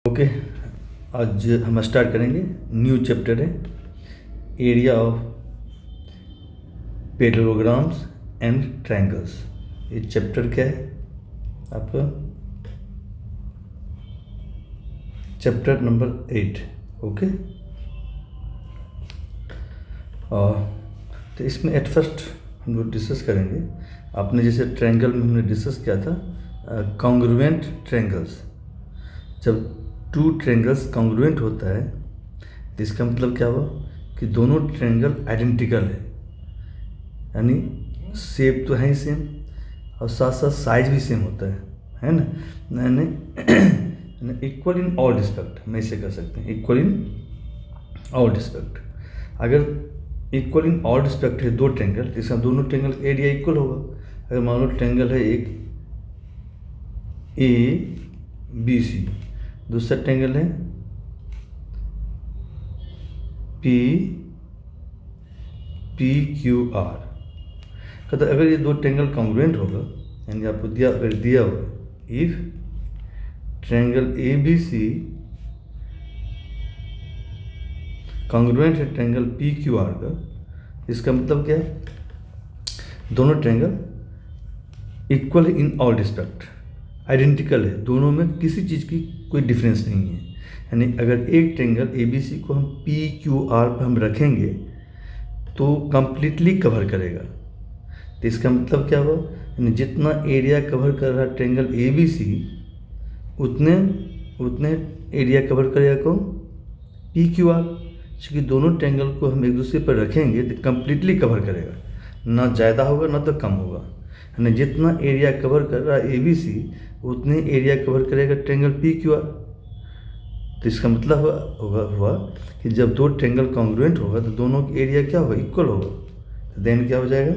Okay, आज हम start करेंगे। न्यू चैप्टर है area of parallelograms and triangles. ये चैप्टर क्या है आपका? Chapter number 8। ओके, तो इसमें एट फर्स्ट हम लोग डिस्कस करेंगे। आपने जैसे ट्रायंगल में हमने डिस्कस किया था कॉन्ग्रुएंट ट्रायंगल्स। जब टू ट्रायंगल्स कॉन्ग्रुएंट होता है तो इसका मतलब क्या हुआ कि दोनों ट्रायंगल आइडेंटिकल है, यानी शेप तो है ही सेम और साथ साथ साइज भी सेम होता है ना, यानी इक्वल इन ऑल रिस्पेक्ट। हम ऐसे कर सकते हैं, इक्वल इन ऑल रिस्पेक्ट। अगर इक्वल इन ऑल रिस्पेक्ट है दो ट्रायंगल तो इसका दोनों ट्रायंगल का एरिया इक्वल होगा। अगर मान लो ट्रायंगल है एक ABC, दूसरा ट्रायंगल है PQR। कहता अगर ये दो ट्रायंगल कॉन्ग्रुएंट होगा, यानी आपको अगर दिया हुआ इफ ट्रायंगल ABC कॉन्ग्रुएंट है ट्रायंगल PQR का, इसका मतलब क्या है? दोनों ट्रायंगल इक्वल है इन ऑल रिस्पेक्ट, आइडेंटिकल है, दोनों में किसी चीज़ की कोई डिफरेंस नहीं है। यानी अगर एक ट्रायंगल ABC को हम PQR पर हम रखेंगे तो कंप्लीटली कवर करेगा। तो इसका मतलब क्या हुआ? यानी जितना एरिया कवर कर रहा ट्रायंगल ABC उतने एरिया कवर करेगा कौन? PQR। क्योंकि दोनों ट्रायंगल को हम एक दूसरे पर रखेंगे तो कंप्लीटली कवर करेगा, ना ज़्यादा होगा ना तो कम होगा। यानी जितना एरिया कवर कर रहा है ABC उतने एरिया कवर करेगा ट्रायंगल PQR। तो इसका मतलब हुआ कि जब दो ट्रायंगल कॉन्ग्रुएंट होगा तो दोनों का एरिया क्या होगा? इक्वल होगा। तो देन क्या हो जाएगा?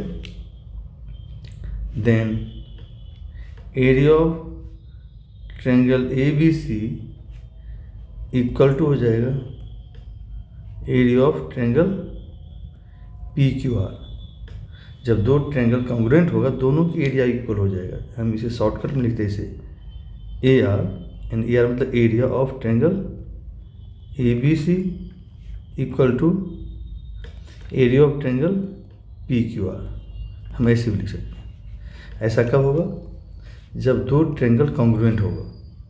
Then area of triangle ABC equal to हो जाएगा एरिया ऑफ ट्रायंगल PQR। जब दो ट्रायंगल कॉन्ग्रुएंट होगा दोनों की एरिया इक्वल हो जाएगा। हम इसे शॉर्टकट में लिखते हैं इसे AR, एंड AR मतलब area of triangle ABC equal to area of triangle PQR। हम ऐसे भी लिख सकते हैं। ऐसा कब होगा? जब दो ट्रायंगल कॉन्ग्रुएंट होगा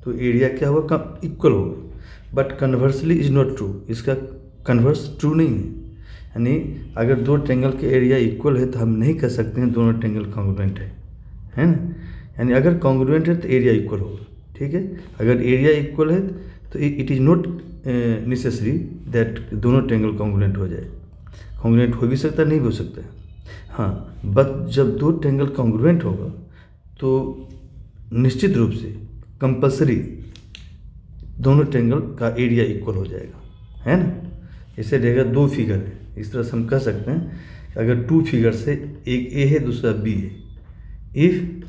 तो एरिया क्या होगा? कम इक्वल होगा। But conversely is not true, इसका कन्वर्स ट्रू नहीं है। यानी अगर दो ट्रायंगल के एरिया इक्वल है तो हम नहीं कह सकते हैं दोनों ट्रायंगल कॉन्ग्रुएंट है ना। यानी अगर कॉन्ग्रुएंट है तो एरिया इक्वल होगा, ठीक है। अगर एरिया इक्वल है तो it is not necessary that दोनों ट्रायंगल कॉन्ग्रुएंट हो जाए। कॉन्ग्रुएंट हो भी सकता है, नहीं भी हो सकता है। हाँ, बट जब दो ट्रायंगल कॉन्ग्रुएंट होगा तो निश्चित रूप से कंपल्सरी दोनों ट्रायंगल का एरिया इक्वल हो जाएगा, है ना। इसे रहेगा दो फिगर है, इस तरह से हम कह सकते हैं कि अगर टू फिगर से एक A है दूसरा B है, इफ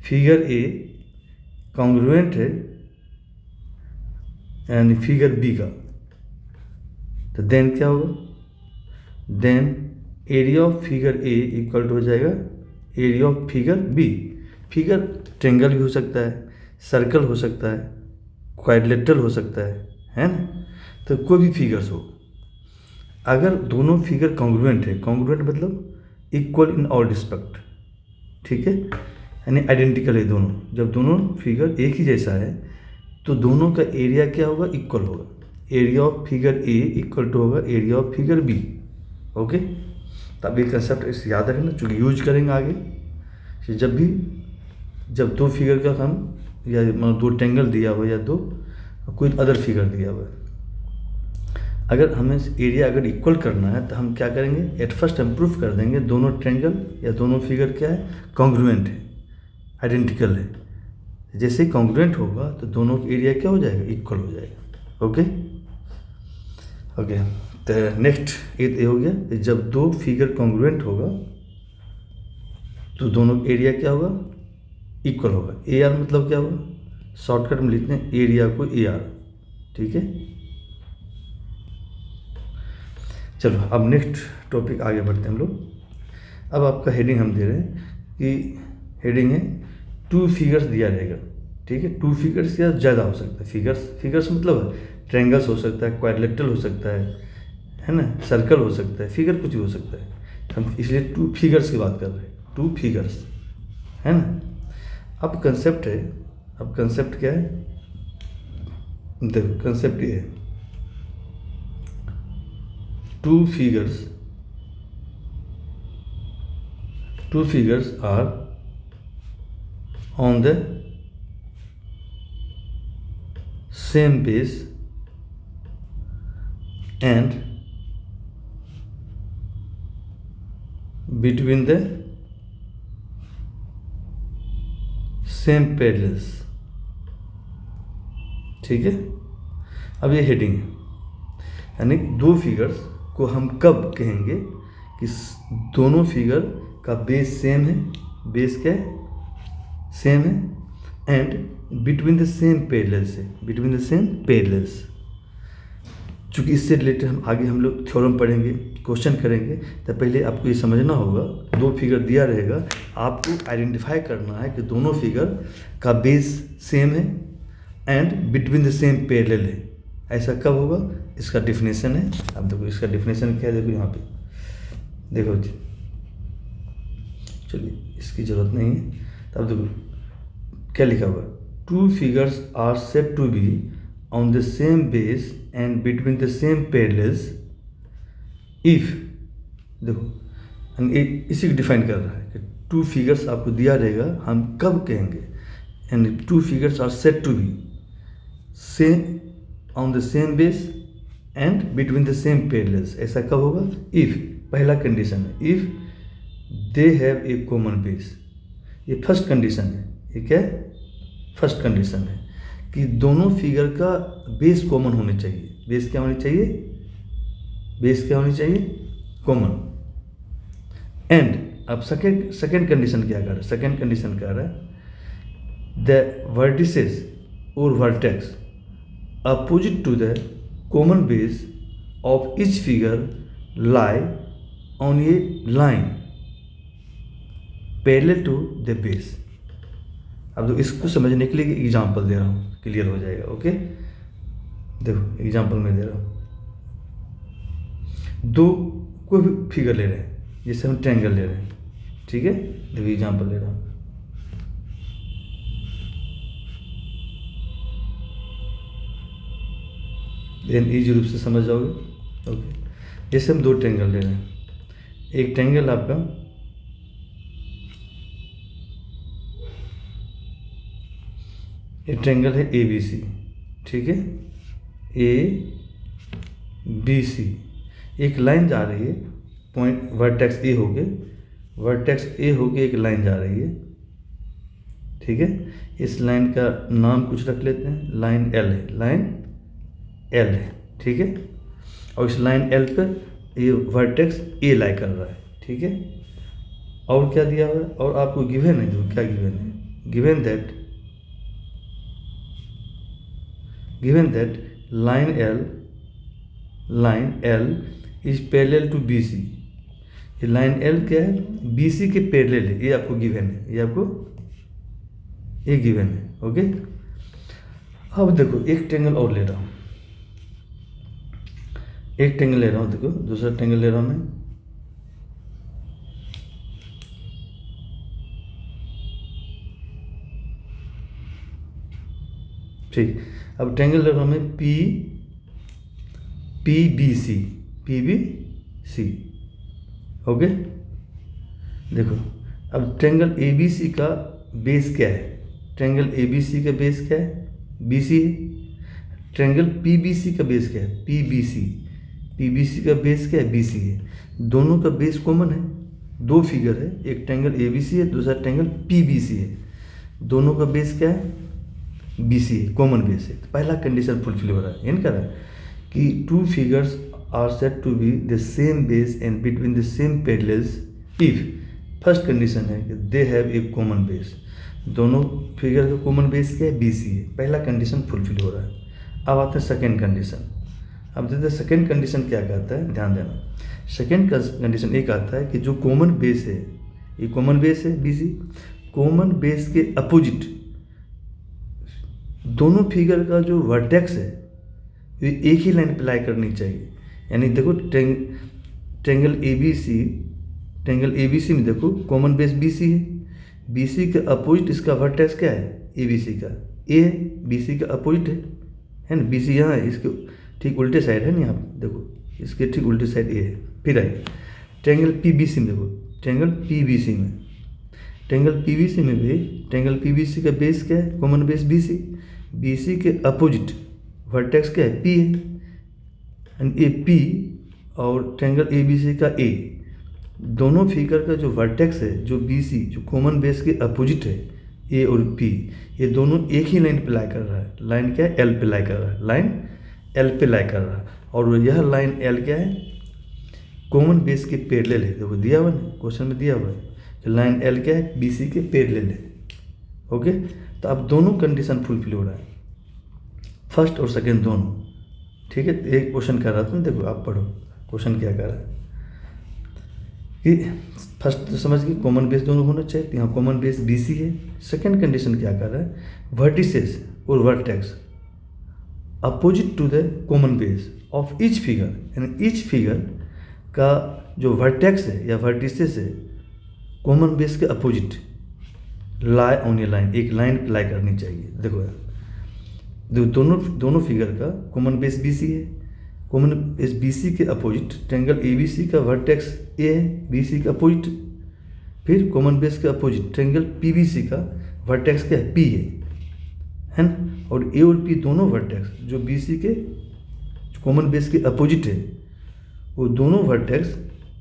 फिगर A कॉन्ग्रुएंट है यानी फिगर B का, तो देन क्या होगा? Then area of figure A equal to हो जाएगा area of figure B। Figure triangle भी हो सकता है, सर्कल हो सकता है, क्वाड्रिलेटरल हो सकता है ना। तो कोई भी फिगर्स हो, अगर दोनों फिगर कॉन्ग्रुएंट है, कॉन्ग्रुएंट मतलब इक्वल इन ऑल रिस्पेक्ट, ठीक है, यानी आइडेंटिकल है दोनों। जब दोनों फिगर एक ही जैसा है तो दोनों का एरिया क्या होगा? इक्वल होगा। Area of figure A equal to होगा area of figure B। Okay, तो अब ये कंसेप्ट इसे याद रखना, चूँकि यूज करेंगे आगे कि जब दो फिगर का हम या दो ट्रायंगल दिया हो या दो कोई अदर फिगर दिया हुआ है, अगर हमें एरिया अगर इक्वल करना है तो हम क्या करेंगे? एट फर्स्ट हम प्रूफ कर देंगे दोनों ट्रायंगल या दोनों फिगर क्या है? कॉन्ग्रुएंट है, आइडेंटिकल है। जैसे ही कॉन्ग्रुएंट होगा तो दोनों का एरिया क्या हो जाएगा? इक्वल हो जाएगा। ओके, तो नेक्स्ट ये हो गया, जब दो फिगर कॉन्ग्रुएंट होगा तो दोनों का एरिया क्या होगा? इक्वल होगा। AR मतलब क्या होगा? शॉर्टकट में लिखते हैं एरिया को AR, ठीक है। चलो अब नेक्स्ट टॉपिक आगे बढ़ते हैं हम लोग। अब आपका हेडिंग हम दे रहे हैं कि हेडिंग है टू फिगर्स दिया रहेगा, ठीक है, 2 फिगर्स या ज़्यादा हो सकता है। फिगर्स मतलब ट्रायंगल्स हो सकता है, क्वाड्रिलेटरल हो सकता है ना, सर्कल हो सकता है, फिगर कुछ भी हो सकता है। हम इसलिए 2 फिगर्स की बात कर रहे हैं, 2 फिगर्स, है ना। अब कंसेप्ट क्या है, देखो कंसेप्ट ये है, 2 figures are on the same base and between the same parallels, ठीक है। अब ये हेडिंग है, यानी 2 फिगर्स को हम कब कहेंगे कि दोनों फिगर का बेस सेम है, बेस क्या है, सेम है, and between the same parallels. चूँकि इससे रिलेटेड हम लोग थ्योरम पढ़ेंगे, क्वेश्चन करेंगे, तो पहले आपको ये समझना होगा, 2 फिगर दिया रहेगा, आपको आइडेंटिफाई करना है कि दोनों फिगर का बेस सेम है and between the same parallel है। ऐसा कब होगा, इसका डिफिनेशन है। अब देखो इसका डिफिनेशन क्या है, देखो यहाँ पे देखो जी, चलिए इसकी ज़रूरत नहीं है। तब देखो क्या लिखा हुआ है, 2 figures are said to be on the same base and between the same parallels if, देखो इसी को डिफाइन कर रहा है कि 2 फिगर्स आपको दिया रहेगा, हम कब कहेंगे, and 2 figures are said to be same on the same base and between the same parallels. ऐसा कब होगा, इफ, पहला कंडीशन है, if they have a common base. ये फर्स्ट कंडीशन है, ये क्या है, फर्स्ट कंडीशन है कि दोनों फिगर का बेस कॉमन होने चाहिए। बेस क्या होनी चाहिए, कॉमन। एंड अब सेकेंड कंडीशन क्या कर रहा है, सेकेंड कंडीशन कह रहा है द वर्टिसेस और vertex opposite to the common base of each figure lie on a line parallel to the base. अब तो इसको समझने के लिए एग्जांपल दे रहा हूँ, क्लियर हो जाएगा। ओके, देखो एग्जांपल में दे रहा हूँ, 2 कोई भी फिगर ले रहे हैं, जैसे हम ट्रायंगल ले रहे हैं, ठीक है। देखो एग्जांपल ले रहा हूँ, लेकिन ईजी रूप से समझ जाओगे। ओके, जैसे हम 2 ट्रायंगल ले रहे हैं, एक ट्रायंगल आपका एक ट्रायंगल है ABC, ठीक है, ABC, एक लाइन जा रही है, पॉइंट वर्टेक्स ए होके एक लाइन जा रही है, ठीक है। इस लाइन का नाम कुछ रख लेते हैं, लाइन L है, ठीक है। और इस लाइन L पर ये वर्टेक्स ए लाई कर रहा है, ठीक है। और क्या दिया हुआ है, और आपको गिवन है, जो क्या गिवन है, given that line L is parallel to BC। ये लाइन L क्या है, BC के पैरेलल है, ये आपको गिवन है, ये गिवन है। ओके, अब देखो एक ट्रायंगल और ले रहा हूँ, देखो दूसरा ट्रायंगल ले रहा हूँ मैं, ठीक। अब ट्रायंगल ले रहा हूँ मैं PBC। ओके, देखो अब ट्रायंगल ABC का बेस क्या है, ट्रायंगल ABC का बेस क्या है, BC है। ट्रायंगल PBC का बेस क्या है, PBC का बेस क्या है, BC है। दोनों का बेस कॉमन है, 2 फिगर है, एक ट्रायंगल ABC है, दूसरा ट्रायंगल PBC है। दोनों का बेस क्या है, BC है, कॉमन बेस है। तो पहला कंडीशन फुलफिल हो रहा है, यानी कह रहा है कि 2 figures are said to be the same base and between the same parallels if, first condition है कि they have a common base. दोनों फिगर का कॉमन बेस क्या है, BC है। पहला कंडीशन फुलफिल हो रहा है। अब आता है सेकेंड कंडीशन। अब देखते सेकेंड कंडीशन क्या कहता है, ध्यान देना। सेकेंड कंडीशन एक आता है कि जो कॉमन बेस है, ये कॉमन बेस है BC, कॉमन बेस के अपोजिट दोनों फिगर का जो वर्टेक्स है ये एक ही लाइन पे लाई करनी चाहिए। यानी देखो ट्रेंगल ए बी सी में देखो कॉमन बेस बी सी है, बी सी के अपोजिट इसका वर्टेक्स क्या है, ए बी सी का ए है, बी सी का अपोजिट है ना, बी सी यहाँ है, इसके ठीक उल्टे साइड है ना, यहाँ पे देखो इसके ठीक उल्टे साइड ए है। फिर आइए ट्रेंगल पी बी सी में, देखो ट्रेंगल पी बी सी में, ट्रेंगल पी बी सी में भी ट्रेंगल पी बी सी का बेस क्या है, कॉमन बेस बी सी के अपोजिट वर्टेक्स क्या है, पी है, एंड ए पी और ट्रेंगल ए बी सी का ए, दोनों फिगर का जो वर्टेक्स है जो बी सी जो कॉमन बेस के अपोजिट है ए और पी, ये दोनों एक ही लाइन पे लाई कर रहा है। लाइन क्या है, एल पे लाई कर रहा है, लाइन एल पे लाई कर रहा है। और यह लाइन एल क्या है, कॉमन बेस के पैरेलल है। देखो दिया हुआ ना, क्वेश्चन में दिया हुआ है कि लाइन एल क्या है, बी सी के पैरेलल है। ओके, तो अब दोनों कंडीशन फुलफिल हो रहा है, फर्स्ट और सेकेंड दोनों। ठीक है, एक क्वेश्चन कर रहा था ना, देखो आप पढ़ो क्वेश्चन क्या कर रहा है कि फर्स्ट तो समझ गए कॉमन बेस दोनों होना चाहिए, तो यहाँ कॉमन बेस बी सी है। सेकेंड कंडीशन क्या कर रहा है, वर्टिसेस और vertex opposite to the common base of each figure, यानी ईच फिगर का जो वर्टेक्स है या वर्टिसेस है कॉमन बेस के opposite lie on a line, एक लाइन पे लाई करनी चाहिए। देखो दोनों फिगर का कॉमन बेस बी सी है, कॉमन बेस बी सी के opposite triangle A B C का वर्टेक्स ए है, बी सी का अपोजिट, फिर कॉमन बेस के opposite triangle P B C का वर्टेक्स क्या है, पी है ना। और ए और पी दोनों वर्टेक्स जो बी सी के कॉमन बेस के अपोजिट है, वो दोनों वर्टेक्स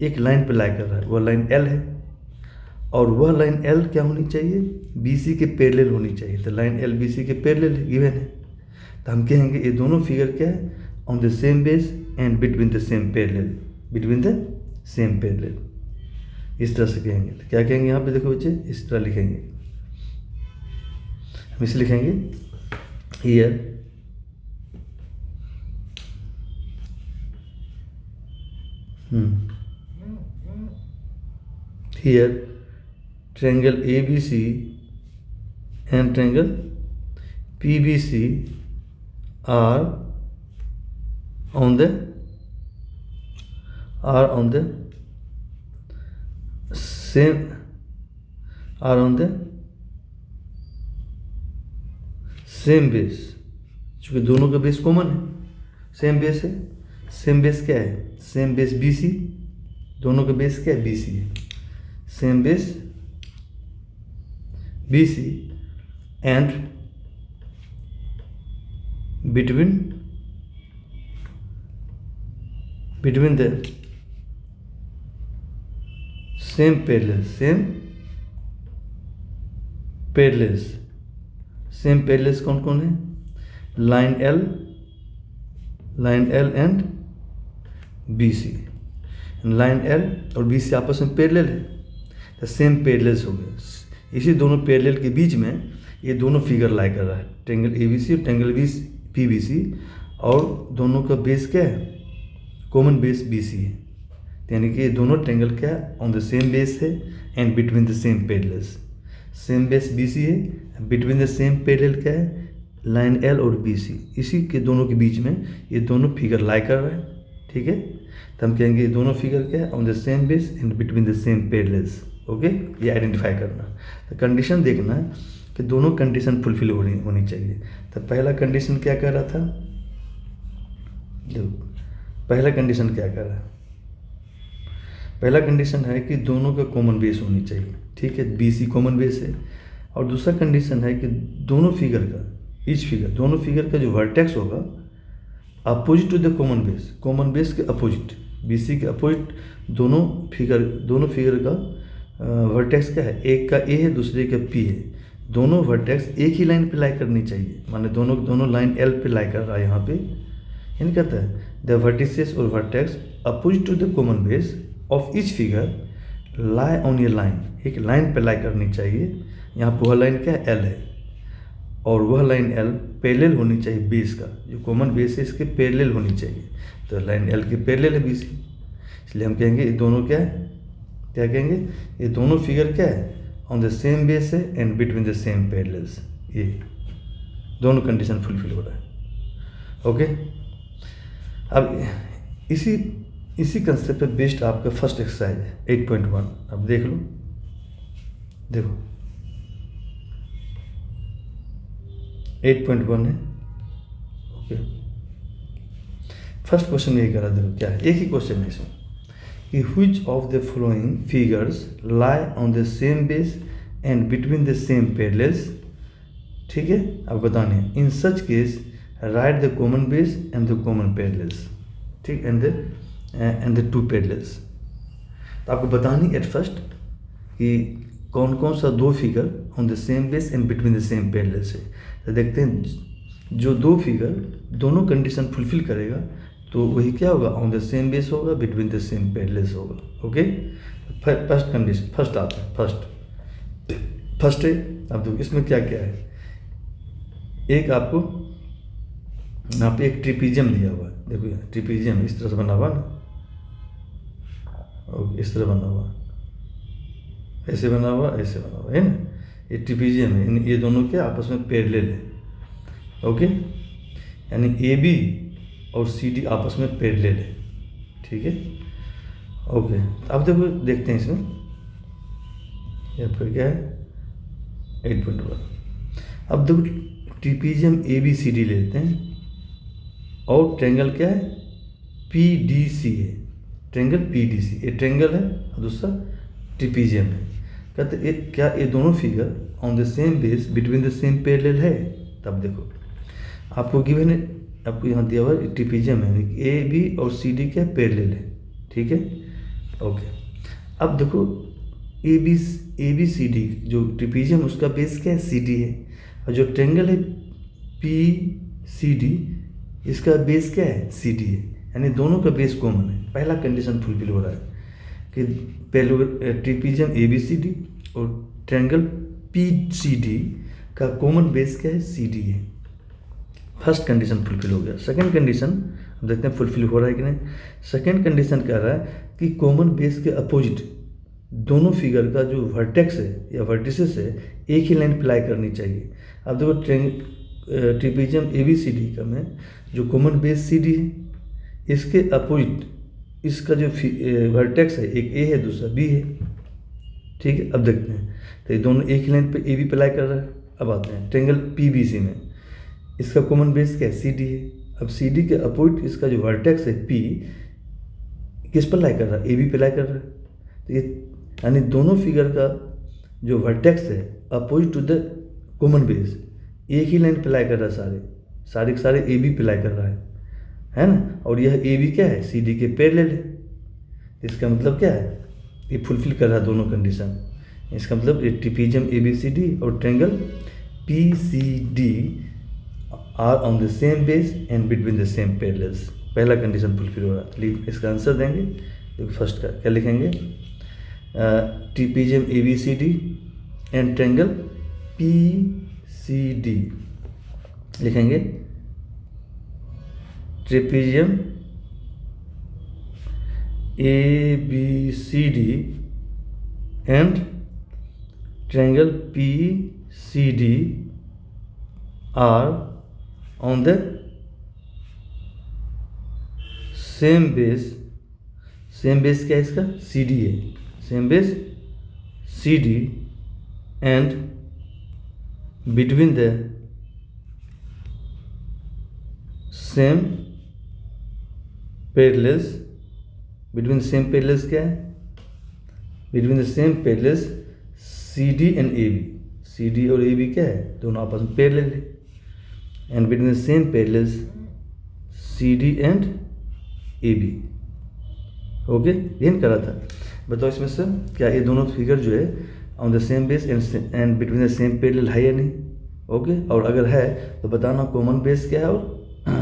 एक लाइन पे लाई कर रहा है, वह लाइन एल है। और वह लाइन एल क्या होनी चाहिए, बी सी के पैरेलल होनी चाहिए। तो लाइन एल बी सी के पैरेलल गिवन है, तो हम कहेंगे ये दोनों फिगर क्या है, on the same base and between the same parallel, between the same parallel, इस तरह से कहेंगे। तो क्या कहेंगे यहाँ पे, देखो बच्चे इस तरह लिखेंगे, हम इसे लिखेंगे here here triangle ABC and triangle PBC are on the same base, चूँकि दोनों का बेस कॉमन है, सेम बेस है। सेम बेस क्या है, सेम बेस बी सी, दोनों का बेस क्या है, बी सी है, same base B C and between the same parallels कौन कौन है, line L and B C, line L और बी सी आपस में पैरेलल है, तो सेम पैरेलल्स हो गए। इसी दोनों पैरेलल के बीच में ये दोनों फिगर लाई कर रहा है, ट्रेंगल ए बी सी और ट्रेंगल पी बी सी, और दोनों का बेस क्या है, कॉमन बेस बी सी है। यानी कि ये दोनों ट्रेंगल क्या है, ऑन द सेम बेस है and between the same parallels. Same base B C है, बिटवीन द सेम पैरेलल क्या है, लाइन एल और बी सी, इसी के दोनों के बीच में ये दोनों फिगर लाई कर रहा है। ठीक है, तो हम कहेंगे ये दोनों फिगर क्या है, on the same base and between the same parallels. Okay, ये आइडेंटिफाई करना। तो कंडीशन देखना है कि दोनों कंडीशन फुलफिल होनी चाहिए। तो पहला कंडीशन क्या कर रहा था, देखो पहला कंडीशन क्या कर रहा है, पहला कंडीशन है कि दोनों का कॉमन बेस होनी चाहिए। ठीक है, बी सी कॉमन बेस है। और दूसरा कंडीशन है कि दोनों फिगर का दोनों फिगर का जो वर्टेक्स होगा opposite to the common base के अपोजिट, बी सी के अपोजिट दोनों फिगर का वर्टेक्स क्या है, एक का ए है दूसरे का पी है, दोनों वर्टेक्स एक ही लाइन पे लाई करनी चाहिए। माने दोनों लाइन एल पे लाई कर रहा है यहाँ पे, यानी कहता है द वर्टिसेस और vertex opposite to the common base of each figure lie on a line, एक लाइन पे लाई करनी चाहिए। यहाँ पर वह लाइन क्या है, एल है, और वह लाइन एल पैरेलल होनी चाहिए बेस का, जो कॉमन बेस है इसके पैरेलल होनी चाहिए। तो लाइन एल के पैरेलल है बी सी, इसलिए हम कहेंगे ये दोनों क्या कहेंगे, ये दोनों फिगर क्या है, ऑन द सेम बेस है and between the same parallels. ये दोनों कंडीशन फुलफिल हो रहा है। ओके, अब इसी कंसेप्ट पे बेस्ड आपका फर्स्ट एक्सरसाइज है 8.1। अब देख लो, देखो 8.1 है। ओके, फर्स्ट क्वेश्चन यही करा, देखो क्या है, एक ही क्वेश्चन है इसमें कि which of the following figures lie on the same base and between the same parallels. ठीक है, अब बताने हैं। In such case write the common base and the common parallels. ठीक, एंड द टू पैरेलल्स। तो आपको बतानी एट फर्स्ट कि कौन कौन सा दो figure on the same base and between the same parallels है। तो देखते हैं, जो दो फिगर दोनों कंडीशन फुलफिल करेगा तो वही क्या होगा, ऑन द सेम बेस होगा, बिटवीन द सेम पैरेलल्स होगा। ओके, फर्स्ट कंडीशन, फर्स्ट आता है, फर्स्ट है। अब देखो इसमें क्या क्या है, एक आपको यहाँ पे एक ट्रिपीजियम दिया हुआ है। देखो यहाँ ट्रिपीजियम इस तरह से बना हुआ ना, और इस तरह बना हुआ, ऐसे बना हुआ, ऐसे बना हुआ है ना, ये ट्रिपीजियम है। ये दोनों क्या आपस में पैरेलल है। ओके, यानी ए बी और सी डी आपस में पैरेलल है। ठीक है, ओके। अब देखो, देखते हैं इसमें यहाँ पर क्या है 8.1। अब देखो trapezium A B C D लेते हैं और ट्रेंगल क्या है पी डी सी है, ट्रेंगल पी डी सी। ये ट्रेंगल है और दूसरा ट्रिपीजियम है। कहते क्या ये दोनों figure on the same base between the same parallel है। तब देखो आपको गिवन है, आपको यहाँ दिया हुआ है ट्रिपीजियम है, ए बी और सी डी क्या पैरेलल है। ठीक है, ओके। अब देखो ए बी सी डी, जो ट्रिपीजियम उसका बेस क्या है सी डी है, और जो ट्रेंगल है पी सी डी इसका बेस क्या है सी डी है, यानी दोनों का बेस कॉमन है। पहला कंडीशन फुलफिल हो रहा है कि पहले trapezium A B C D और ट्रायंगल पी सी डी का कॉमन बेस क्या है सी डी है। फर्स्ट कंडीशन फुलफिल हो गया। सेकंड कंडीशन देखते हैं फुलफिल हो रहा है कि नहीं। सेकंड कंडीशन कह रहा है कि कॉमन बेस के अपोजिट दोनों फिगर का जो वर्टेक्स है या वर्टिसेस है एक ही लाइन प्लाई करनी चाहिए। अब देखो trapezium A B C D का में जो कॉमन बेस सी डी है, इसके अपोजिट इसका जो वर्टेक्स है एक ए है दूसरा बी है। ठीक है, अब देखते हैं तो ये दोनों एक ही लाइन पे ए बी प्लाई कर रहा है। अब आते हैं ट्रेंगल पी बी सी में, इसका कॉमन बेस क्या है सी डी है। अब सी डी के अपोजिट इसका जो वर्टेक्स है पी किस पर लाई कर रहा है ए बी पे लाई कर रहा है। तो ये यानी दोनों फिगर का जो वर्टेक्स है opposite to the common base एक ही लाइन पे लाई कर रहा है, सारे के सारे ए बी पे लाई कर रहा है ना। और यह ए बी क्या है सी डी के पैरेलल है। इसका मतलब क्या है ये फुलफिल कर रहा है दोनों कंडीशन। इसका मतलब ये trapezium A B C D और triangle P C D are on the same base and between the same parallels. पहला कंडीशन फुलफिल हो रहा है। इसका आंसर देंगे तो फर्स्ट का क्या लिखेंगे, trapezium A B C D and triangle P C D लिखेंगे। Trapezium A B C D and triangle P C D are on the same base. Same base क्या है इसका सी डी है, same base C D and between the same parallels. Between same parallels क्या है, between the same parallels C D and A B. C D और A B क्या है दोनों आपस में पैरेलल है। And between the same parallels C D and A B. Okay, ये करा था। बताओ इसमें से क्या ये दोनों फिगर जो है on the same base and between the same parallel है या नहीं। ओके, और अगर है तो बताना कॉमन बेस क्या है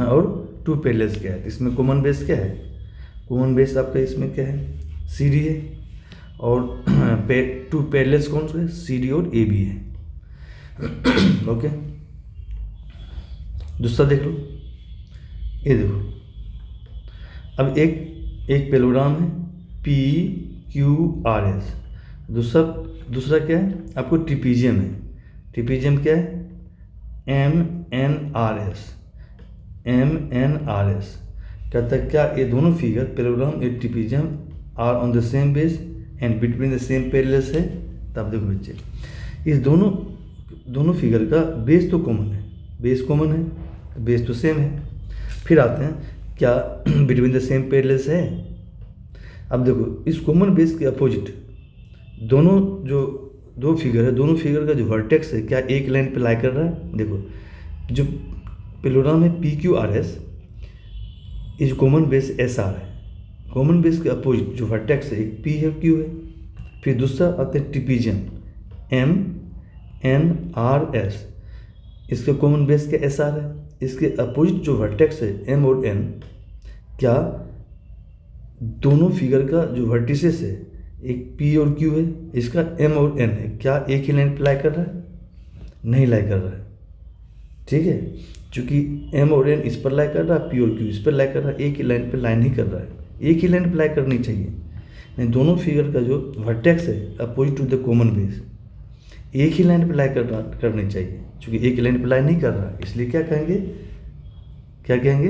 और टू पैरेलल्स क्या है। तो इसमें कॉमन बेस क्या है, कॉमन बेस आपका इसमें क्या है सी डी है, और टू पैरेलल्स कौन से है सी डी और ए बी है। ओके, दूसरा देख लो, ये देखो। अब एक पेलोग्राम है पी क्यू आर एस। दूसरा क्या है आपको ट्रिपीजियम है। ट्रिपीजियम क्या है MNRS, MNRS कहता है क्या ये दोनों figure parallelogram a trapezium are on the same base and between the same parallels है। तब देखो बच्चे, इस दोनों फिगर का बेस तो कॉमन है, बेस कॉमन है, बेस तो सेम है। फिर आते हैं क्या बिटवीन द सेम पैरेलल्स है। अब देखो इस कॉमन बेस के अपोजिट दोनों जो दो फिगर है, दोनों फिगर का जो वर्टेक्स है क्या एक लाइन पे लाई कर रहा है। देखो जो पैरेललोग्राम है PQRS, इस कॉमन बेस SR है। कॉमन बेस के अपोजिट जो वर्टेक्स है एक P है, Q है। फिर दूसरा आते हैं ट्रापेजियम MNRS, इसके कॉमन बेस के SR है। इसके अपोजिट जो वर्टेक्स है M और N, क्या दोनों फिगर का जो वर्टिसेस है एक P और Q है, इसका M और N है, क्या एक ही लाइन पे लाई कर रहा है? नहीं लाई कर रहा है। ठीक है, चूँकि M और N इस पर लाई कर रहा है, P और Q इस पर लाई कर रहा है, एक ही लाइन पे लाई नहीं कर रहा है। एक ही लाइन पे लाई करनी चाहिए, नहीं दोनों फिगर का जो वर्टेक्स है opposite to the common base एक ही लाइन पे लाई करनी चाहिए। चूँकि एक ही लाइन पे लाई नहीं कर रहा है, इसलिए क्या कहेंगे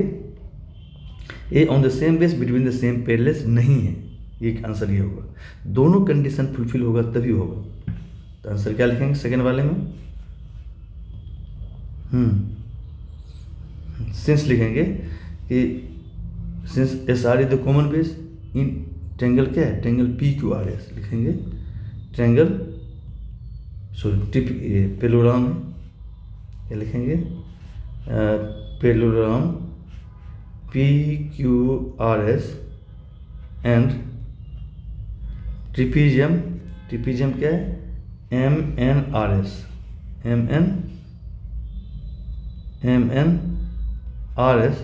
A on the same base between the same parallels नहीं है। एक आंसर ये होगा, दोनों कंडीशन फुलफिल होगा तभी होगा। तो आंसर क्या लिखेंगे सेकेंड वाले में? सिंस लिखेंगे कि since SR is the common base in triangle क्या है, ट्रायंगल PQRS लिखेंगे। ट्रायंगल पैरेललोग्राम है, क्या लिखेंगे? पैरेललोग्राम PQRS एंड ट्रापेजियम क्या है? MNRS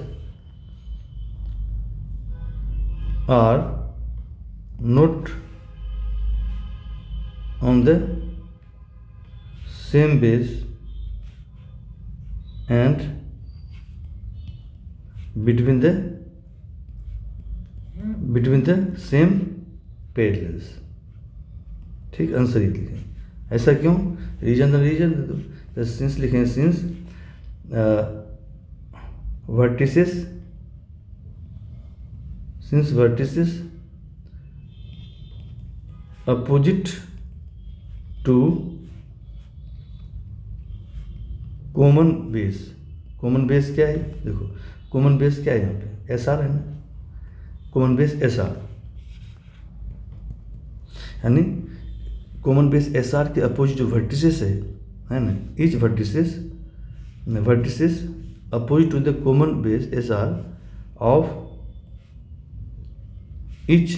are not on the same base and between the same parallels। ठीक, आंसर ये लिखें। ऐसा क्यों? रीजन दे दो। सिंस लिखें, since vertices opposite to common base क्या है? देखो कॉमन बेस क्या है यहाँ पे? SR है ना, कॉमन बेस SR, यानी कॉमन बेस SR के अपोजिट जो वर्टिसेस है ना, each vertices opposite to the common base SR of each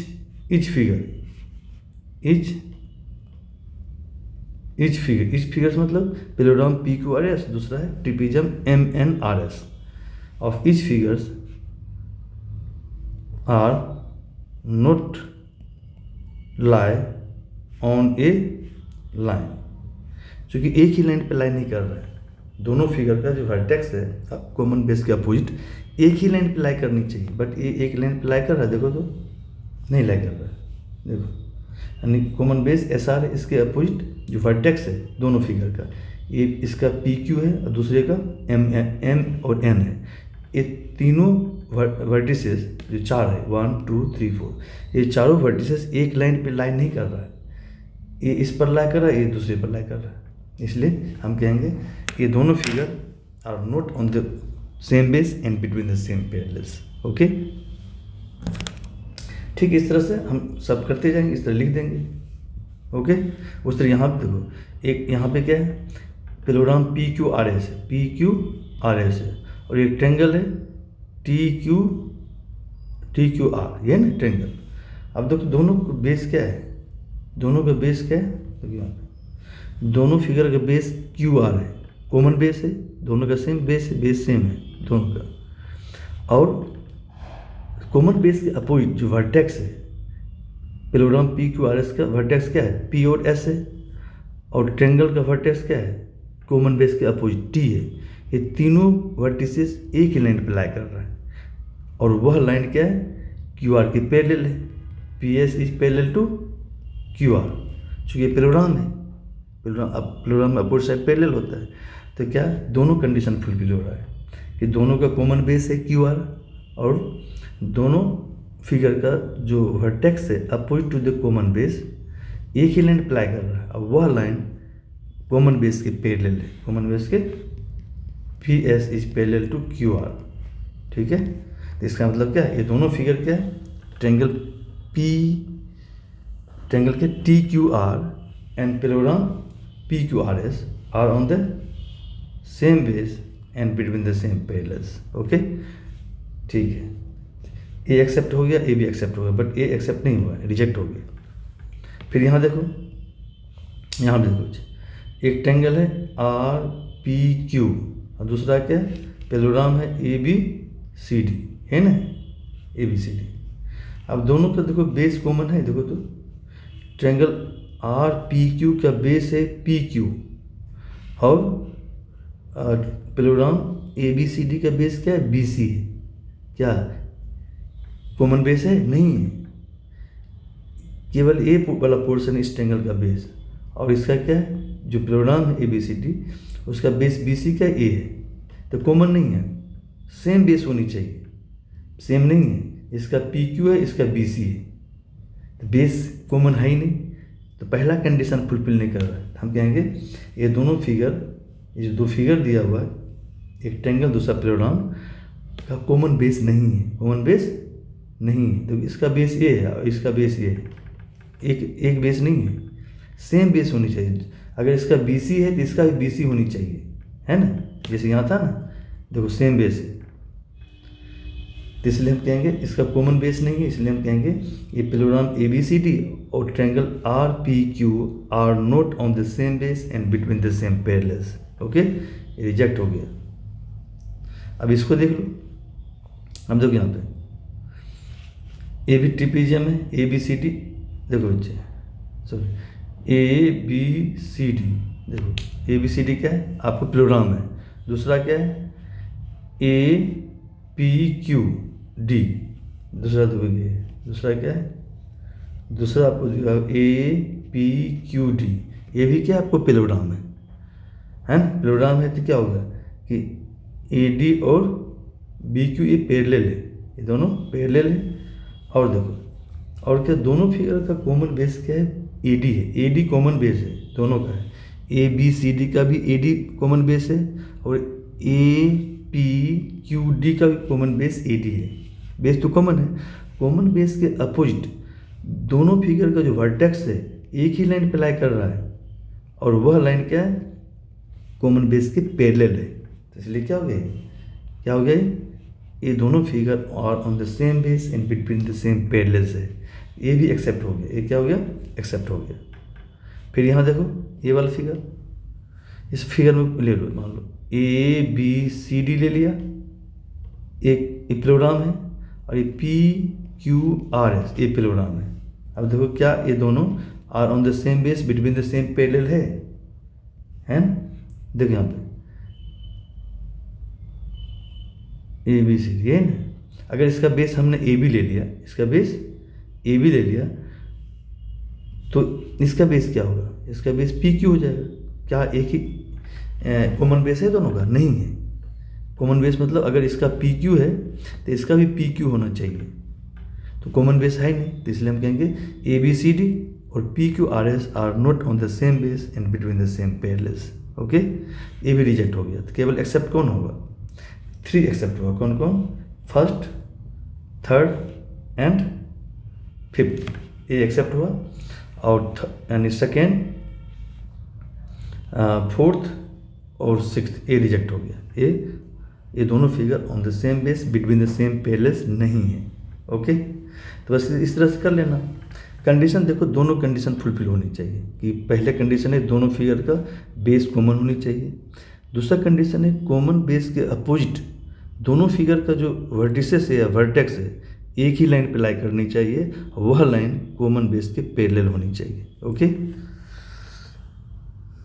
figure मतलब पैरेललोग्राम PQRS, दूसरा है trapezium MNRS of each figures are not lie on a line। चूँकि एक ही लाइन पे लाइन नहीं कर रहा है, दोनों फिगर का जो वर्टेक्स है कॉमन बेस के अपोजिट एक ही लाइन पे लाई करनी चाहिए, बट ये एक लाइन पे लाई कर रहा है। देखो तो नहीं लाई कर रहा है। देखो यानी कॉमन बेस SR है, इसके अपोजिट जो वर्टेक्स है दोनों फिगर का, ये इसका PQ है और दूसरे का M और N है। ये तीनों वर्टिसेस जो चार है 1 2 3 4, ये चारों वर्टिसेस एक लाइन पे लाइन नहीं कर रहा है, ये इस पर लाई कर रहा है, ये दूसरे पर लाई कर रहा है। इसलिए हम कहेंगे ये दोनों figure are not on the same base and between the same parallels. Okay, ठीक, इस तरह से हम सब करते जाएंगे, इस तरह लिख देंगे। ओके, उस तरह यहाँ पे देखो, एक यहाँ पे क्या है? पैरेललोग्राम PQRS है और एक ट्रायंगल है TQR, ये ना ट्रायंगल। अब देखो दोनों का बेस क्या है? दोनों का बेस क्या है? देखिए यहाँ पे दोनों फिगर का बेस QR है, कॉमन बेस है, दोनों का सेम बेस है, बेस सेम है दोनों का। और कॉमन बेस के अपोजिट जो वर्टेक्स है पैरेललोग्राम PQRS का वर्टेक्स क्या है? P और S है, और ट्रायंगल का वर्टेक्स क्या है? कॉमन बेस के अपोजिट T है। ये तीनों वर्टिसेस एक ही लाइन पर लाई कर रहा है, और वह लाइन क्या है? QR की पैरेलल है। PS is parallel to QR, चूँकि ये पैरेललोग्राम है, पैरेललोग्राम में अपोजिट साइड पैरेलल होता है। तो क्या दोनों कंडीशन फुलफिल हो रहा है कि दोनों का कॉमन बेस है क्यू आर, और दोनों फिगर का जो वर्टेक्स है opposite to the common base एक ही लाइन अप्लाई कर रहा है। अब वह लाइन कॉमन बेस के पैरेलल है, कॉमन बेस के P S is parallel to Q R. ठीक है, तो इसका मतलब क्या है, ये दोनों फिगर क्या है, ट्रायंगल के T Q R and parallelogram P Q R S R on the same base and between the same parallels. Okay, ठीक है, ए एक्सेप्ट हो गया, ए भी एक्सेप्ट हो गया, बट ए एक्सेप्ट नहीं हुआ, रिजेक्ट हो गया। फिर यहाँ देखो, यहाँ भी देखो, एक ट्रायंगल है आर पी क्यू और दूसरा क्या है, पैरेललोग्राम है ए बी सी डी, है ना, ए बी सी डी। अब दोनों का देखो बेस कॉमन है, देखो तो ट्रायंगल आर पी क्यू का बेस है पी क्यू, और parallelogram A B C D का बेस क्या है, बी सी है। क्या कॉमन बेस है? नहीं है, केवल ए वाला पोर्शन इस ट्रायंगल का बेस, और इसका क्या है, जो पैरेललोग्राम है ए बी सी डी उसका बेस बी सी का ए है, तो कॉमन नहीं है, सेम बेस होनी चाहिए, सेम नहीं है, इसका पी क्यू है, इसका बी सी है, तो बेस कॉमन है ही नहीं, तो पहला कंडीशन फुलफिल नहीं कर रहा है। हम कहेंगे ये दोनों फिगर, ये जो दो फिगर दिया हुआ है, एक ट्रायंगल दूसरा पैरेललोग्राम का कॉमन बेस नहीं है, कॉमन बेस नहीं है, तो इसका बेस ये है और इसका बेस ये है, एक बेस नहीं है, सेम बेस होनी चाहिए। अगर इसका बी सी है तो इसका भी बी सी होनी चाहिए, है ना, जैसे यहाँ था ना, देखो सेम बेस है, तो इसलिए हम कहेंगे इसका कॉमन बेस नहीं है, इसलिए हम कहेंगे ये parallelogram A B C D और triangle R P Q R not on the same base and between the same parallels. Okay, ये रिजेक्ट हो गया। अब इसको देख लो, हम देखो यहाँ पे ए बी ट्रिपेजियम है, ए बी सी डी, देखो बच्चे sorry A B C D, देखो ए बी सी डी क्या है, आपका पैरेललोग्राम है, दूसरा क्या है ए पी क्यू डी, दूसरा देखो ये दूसरा क्या है, दूसरा आपको ए पी क्यू डी, ये भी क्या आपको पैरेललोग्राम है ना, पैरेललोग्राम है, तो क्या होगा कि ए डी और बी क्यू ये पैरेलल है, ये दोनों पैरेलल है। और देखो, और क्या दोनों फिगर का कॉमन बेस क्या है, ए डी है, ए डी कॉमन बेस है दोनों का, है ए बी सी डी का भी ए डी कॉमन बेस है, और ए पी क्यू डी का भी कॉमन बेस ए डी है, बेस तो कॉमन है। कॉमन बेस के अपोजिट दोनों फिगर का जो वर्टेक्स है एक ही लाइन पे लाई कर रहा है, और वह लाइन क्या है, कॉमन बेस के पैरेलल है, तो इसलिए क्या हो गया, क्या हो गया, ये दोनों figure are on the same base in between the same parallels है, ये भी एक्सेप्ट हो गया, ये क्या हो गया, एक्सेप्ट हो गया। फिर यहाँ देखो ये वाला फिगर, इस फिगर में ले लो, मान लो ए बी सी डी ले लिया, एक पैरेललोग्राम है, और ये पी क्यू आर एस ये पैरेललोग्राम है। अब देखो क्या ये दोनों are on the same base between the same parallel है ना, देखो यहाँ पे ए बी सी डी है ना, अगर इसका बेस हमने ए बी ले लिया, इसका बेस ए बी ले लिया, तो इसका बेस क्या होगा, इसका बेस पी क्यू हो जाएगा। क्या एक ही कॉमन बेस है दोनों का? नहीं है, कॉमन बेस मतलब अगर इसका पी क्यू है तो इसका भी पी क्यू होना चाहिए, तो कॉमन बेस है नहीं, तो इसलिए हम कहेंगे ए बी सी डी और P Q R S R not on the same base and between the same parallels. Okay, ये भी रिजेक्ट हो गया, तो केवल एक्सेप्ट कौन होगा, 3 एक्सेप्ट हुआ, कौन कौन, फर्स्ट, थर्ड एंड फिफ्थ, ये एक्सेप्ट हुआ, और यानी सेकेंड, फोर्थ और सिक्स्थ ये रिजेक्ट हो गया। ये दोनों figure on the same base between the same parallels नहीं है। ओके, तो बस इस तरह से कर लेना। कंडीशन देखो, दोनों कंडीशन फुलफिल होनी चाहिए, कि पहले कंडीशन है दोनों फिगर का बेस कॉमन होनी चाहिए, दूसरा कंडीशन है कॉमन बेस के अपोजिट दोनों फिगर का जो वर्टिसेस है या वर्टेक्स है एक ही लाइन पे लाई करनी चाहिए, वह लाइन कॉमन बेस के पैरेलल होनी चाहिए। ओके।